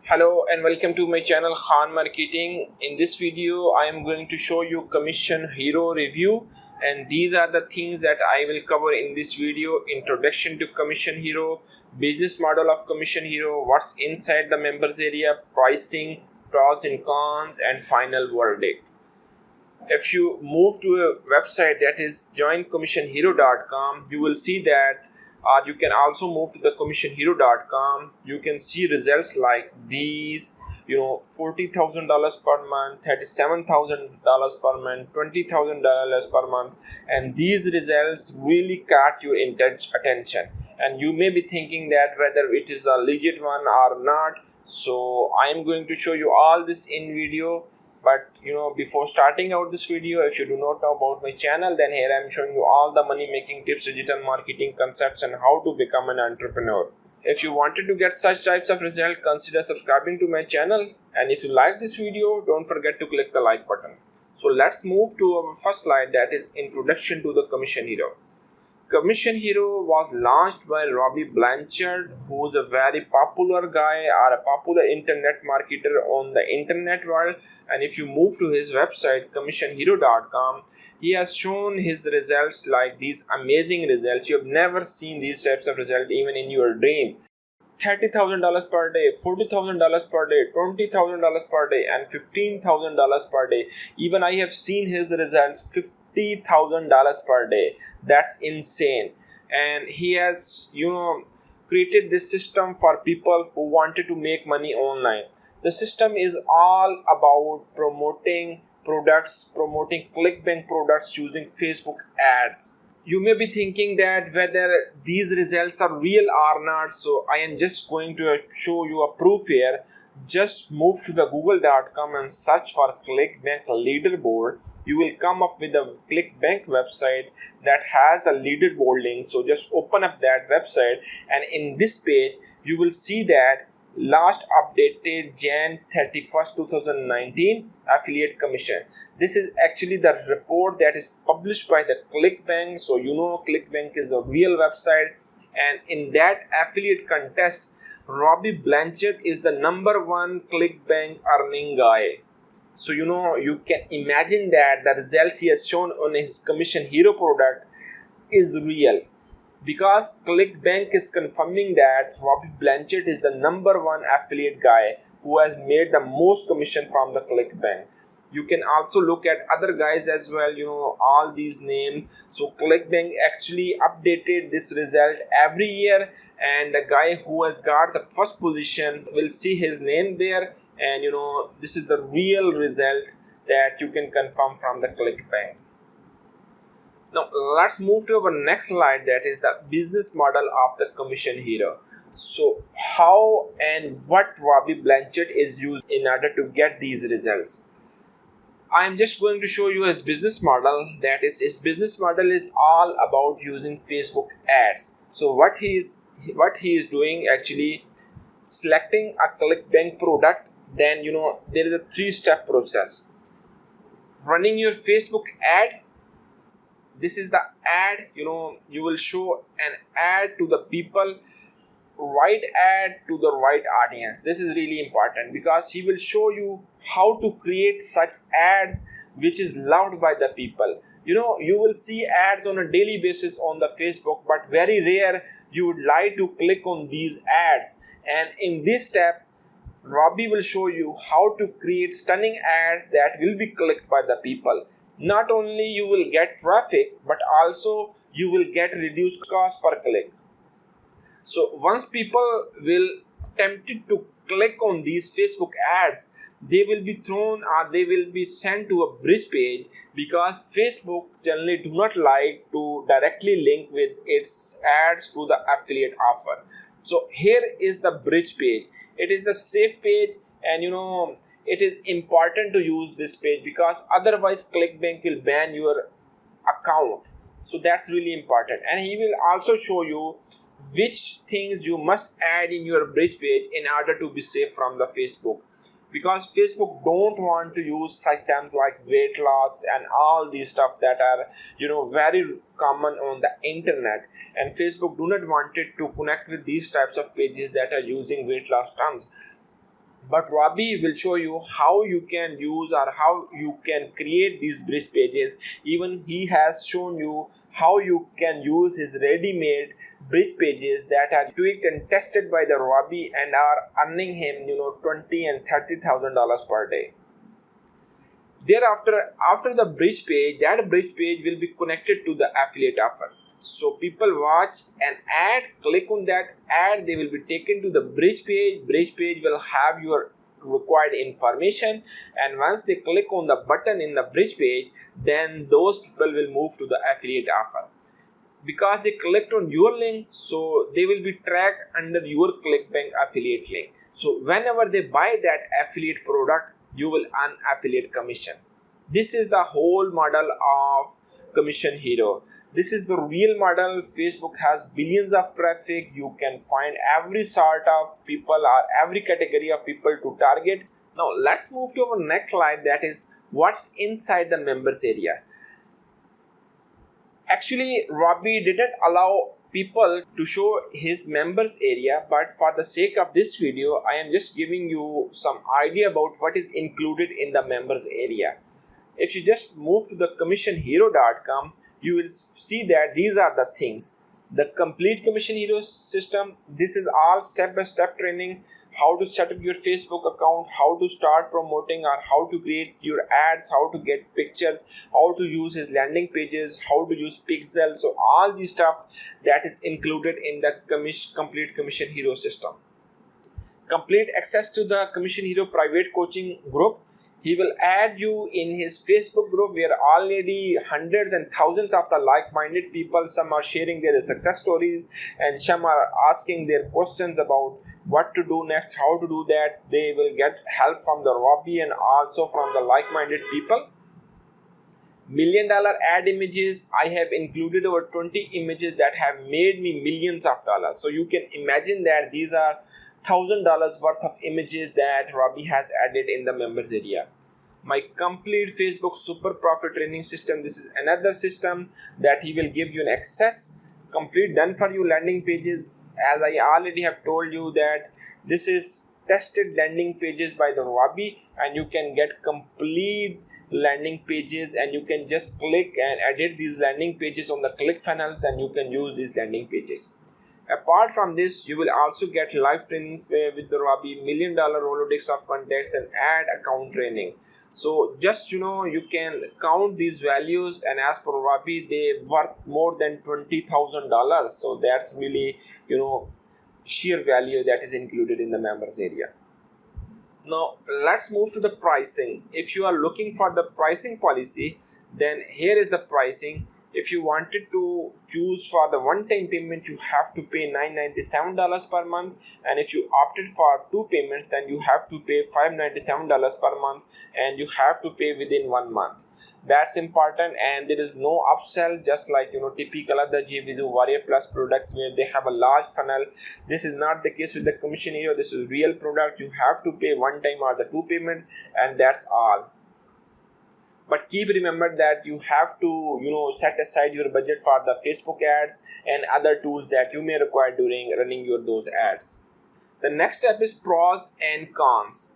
Hello and welcome to my channel Khan Marketing. In this video I am going to show you Commission Hero review, and these are the things that I will cover in this video. Introduction to Commission Hero, business model of Commission Hero, what's inside the members area, pricing, pros and cons, and final verdict. If you move to a website that is joincommissionhero.com, you will see that you can also move to the commissionhero.com. You can see results like these, $40,000 per month, $37,000 per month, $20,000 per month, and these results really caught your attention. And you may be thinking that whether it is a legit one or not. So I am going to show you all this in video. But before starting out this video, if you do not know about my channel, then here I am showing you all the money making tips, digital marketing concepts, and how to become an entrepreneur. If you wanted to get such types of results, consider subscribing to my channel. And if you like this video, don't forget to click the like button. So let's move to our first slide, that is introduction to the Commission Hero. Commission Hero was launched by Robby Blanchard, who is a very popular guy or a popular internet marketer on the internet world. And if you move to his website commissionhero.com, he has shown his results like these amazing results. You have never seen these types of results even in your dream. $30,000 per day, $40,000 per day, $20,000 per day, and $15,000 per day. Even I have seen his results $50,000 per day. That's insane. And he has created this system for people who wanted to make money online. The system is all about promoting products, promoting clickbank products using Facebook ads. You may be thinking that whether these results are real or not, so I am just going to show you a proof here. Just move to the google.com and search for ClickBank leaderboard. You will come up with a ClickBank website that has a leaderboard link. So just open up that website, and in this page you will see that last updated Jan 31st 2019 affiliate commission. This is actually the report that is published by the ClickBank. So ClickBank is a real website, and in that affiliate contest, Robby Blanchard is the #1 ClickBank earning guy. So you can imagine that the results he has shown on his Commission Hero product is real, because ClickBank is confirming that Robby Blanchard is the #1 affiliate guy who has made the most commission from the ClickBank. You can also look at other guys as well, all these names. So ClickBank actually updated this result every year, and the guy who has got the first position will see his name there. And this is the real result that you can confirm from the ClickBank. Now let's move to our next slide, that is the business model of the Commission Hero. So how and what Robby Blanchard is used in order to get these results. I am just going to show you his business model. That is, his business model is all about using Facebook ads. So what he is doing, actually selecting a ClickBank product. Then there is a 3-step process. Running your Facebook ad. This is the ad. You will show an ad to the people, right ad to the right audience. This is really important, because he will show you how to create such ads which is loved by the people. You will see ads on a daily basis on the Facebook, but very rare you would like to click on these ads. And in this step, Robby will show you how to create stunning ads that will be clicked by the people. Not only you will get traffic, but also you will get reduced cost per click. So once people will tempted to click on these Facebook ads, they will be thrown or they will be sent to a bridge page, because Facebook generally do not like to directly link with its ads to the affiliate offer. So here is the bridge page. It is the safe page, and it is important to use this page, because otherwise ClickBank will ban your account. So that's really important. And he will also show you which things you must add in your bridge page in order to be safe from the Facebook, because Facebook don't want to use such terms like weight loss and all these stuff that are very common on the internet, and Facebook do not want it to connect with these types of pages that are using weight loss terms. But Robby will show you how you can use or how you can create these bridge pages. Even he has shown you how you can use his ready-made bridge pages that are tweaked and tested by the Robby and are earning him, $20,000 and $30,000 per day. Thereafter, after the bridge page, that bridge page will be connected to the affiliate offer. So people watch an ad, click on that ad, they will be taken to the bridge page. Bridge page will have your required information, and once they click on the button in the bridge page, then those people will move to the affiliate offer. Because they clicked on your link, so they will be tracked under your ClickBank affiliate link. So whenever they buy that affiliate product, you will earn affiliate commission. This is the whole model of Commission Hero. This is the real model. Facebook has billions of traffic. You can find every sort of people or every category of people to target. Now let's move to our next slide, that is what's inside the members area. Actually, Robby didn't allow people to show his members area, but for the sake of this video, I am just giving you some idea about what is included in the members area. If you just move to the commissionhero.com, you will see that these are the things. The complete Commission Hero system. This is all step-by-step training. How to set up your Facebook account, how to start promoting or how to create your ads, how to get pictures, how to use his landing pages, how to use pixels. So all this stuff that is included in the complete Commission Hero system. Complete access to the Commission Hero private coaching group. He will add you in his Facebook group where already hundreds and thousands of the like-minded people, some are sharing their success stories and some are asking their questions about what to do next, how to do that. They will get help from the Robby and also from the like-minded people. $1 million ad images. I have included over 20 images that have made me millions of dollars. So you can imagine that these are $1,000 worth of images that Robby has added in the members area. My complete Facebook super profit training system. This is another system that he will give you an access, complete done for you landing pages. As I already have told you that this is tested landing pages by the Robby, and you can get complete landing pages and you can just click and edit these landing pages on the ClickFunnels and you can use these landing pages. Apart from this, you will also get live training with the Robby, $1 million Rolodex of contacts and ad account training. So just you can count these values, and as per Robby, they worth more than $20,000. So that's really sheer value that is included in the members area. Now let's move to the pricing. If you are looking for the pricing policy, then here is the pricing. If you wanted to choose for the one-time payment, you have to pay $997 per month, and if you opted for two payments, then you have to pay $597 per month, and you have to pay within 1 month. That's important, and there is no upsell, just like typical other JVZoo Warrior Plus product where they have a large funnel. This is not the case with the Commission Hero. This is real product. You have to pay one time or the two payments, and that's all. But keep remember that you have to set aside your budget for the Facebook ads and other tools that you may require during running those ads. The next step is pros and cons.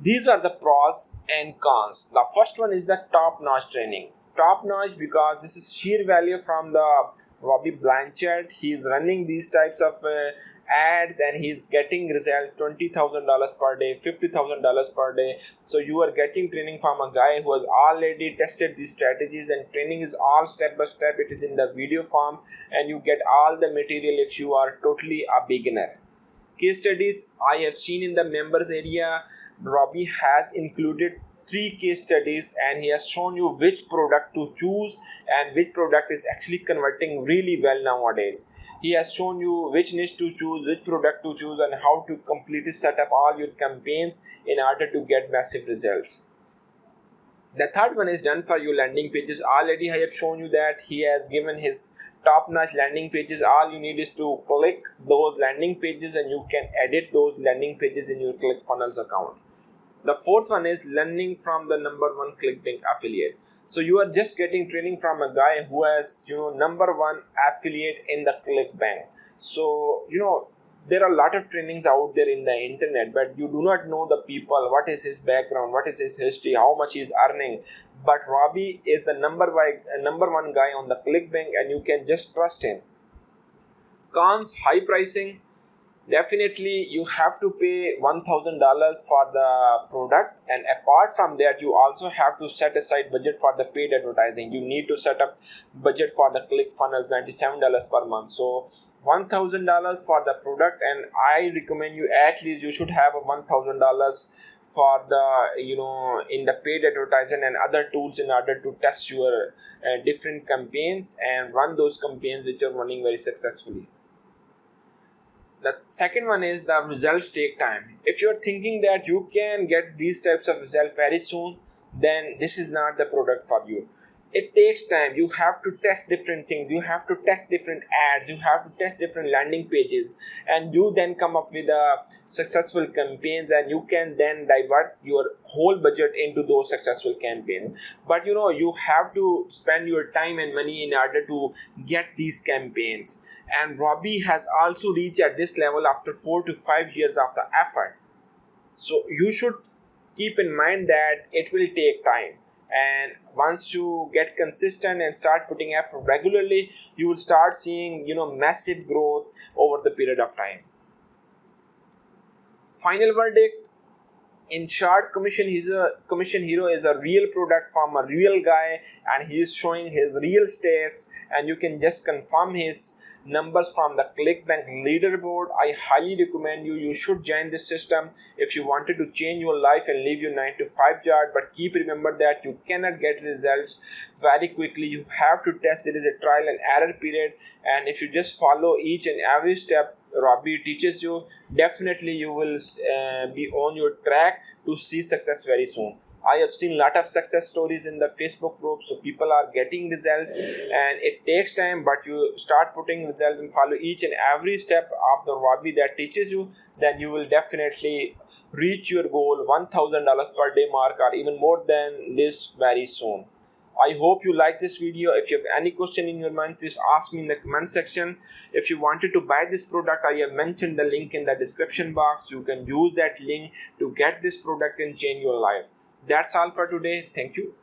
These are the pros and cons. The first one is the top-notch training. Top-notch because this is sheer value from the Robby Blanchard. He is running these types of ads and he is getting result $20,000 per day, $50,000 per day. So you are getting training from a guy who has already tested these strategies, and training is all step by step. It is in the video form and you get all the material if you are totally a beginner. Case studies I have seen in the members area. Robby has included 3 case studies and he has shown you which product to choose and which product is actually converting really well nowadays. He has shown you which niche to choose, which product to choose, and how to completely set up all your campaigns in order to get massive results. The third one is done for you landing pages. Already I have shown you that he has given his top-notch landing pages. All you need is to click those landing pages and you can edit those landing pages in your ClickFunnels account. The fourth one is learning from the #1 ClickBank affiliate. So you are just getting training from a guy who has #1 affiliate in the ClickBank. So there are a lot of trainings out there in the internet, but you do not know the people, what is his background, what is his history, how much he's earning. But Robby is the number one guy on the ClickBank, and you can just trust him. Cons: high pricing. Definitely you have to pay $1,000 for the product, and apart from that you also have to set aside budget for the paid advertising. You need to set up budget for the ClickFunnels, $97 per month. So $1,000 for the product, and I recommend you at least you should have $1,000 for the in the paid advertising and other tools in order to test your different campaigns and run those campaigns which are running very successfully. The second one is the results take time. If you're thinking that you can get these types of results very soon, then this is not the product for you. It takes time. You have to test different things. You have to test different ads. You have to test different landing pages, and you then come up with a successful campaigns, and you can then divert your whole budget into those successful campaigns. But you have to spend your time and money in order to get these campaigns. And Robby has also reached at this level after 4 to 5 years of the effort. So you should keep in mind that it will take time. And once you get consistent and start putting effort regularly, you will start seeing massive growth over the period of time. Final verdict: in short, Commission Hero is a real product from a real guy, and he is showing his real stats, and you can just confirm his numbers from the ClickBank leaderboard. I highly recommend you should join this system if you wanted to change your life and leave your 9 to 5 job. But keep remember that you cannot get results very quickly. You have to test. There is a trial and error period, and if you just follow each and every step Robby teaches you, definitely you will be on your track to see success very soon. I have seen a lot of success stories in the Facebook group, so people are getting results, and it takes time, but you start putting results and follow each and every step of the Robby that teaches you, then you will definitely reach your goal, $1,000 per day mark, or even more than this very soon. I hope you like this video. If you have any question in your mind, please ask me in the comment section. If you wanted to buy this product, I have mentioned the link in the description box. You can use that link to get this product and change your life. That's all for today. Thank you.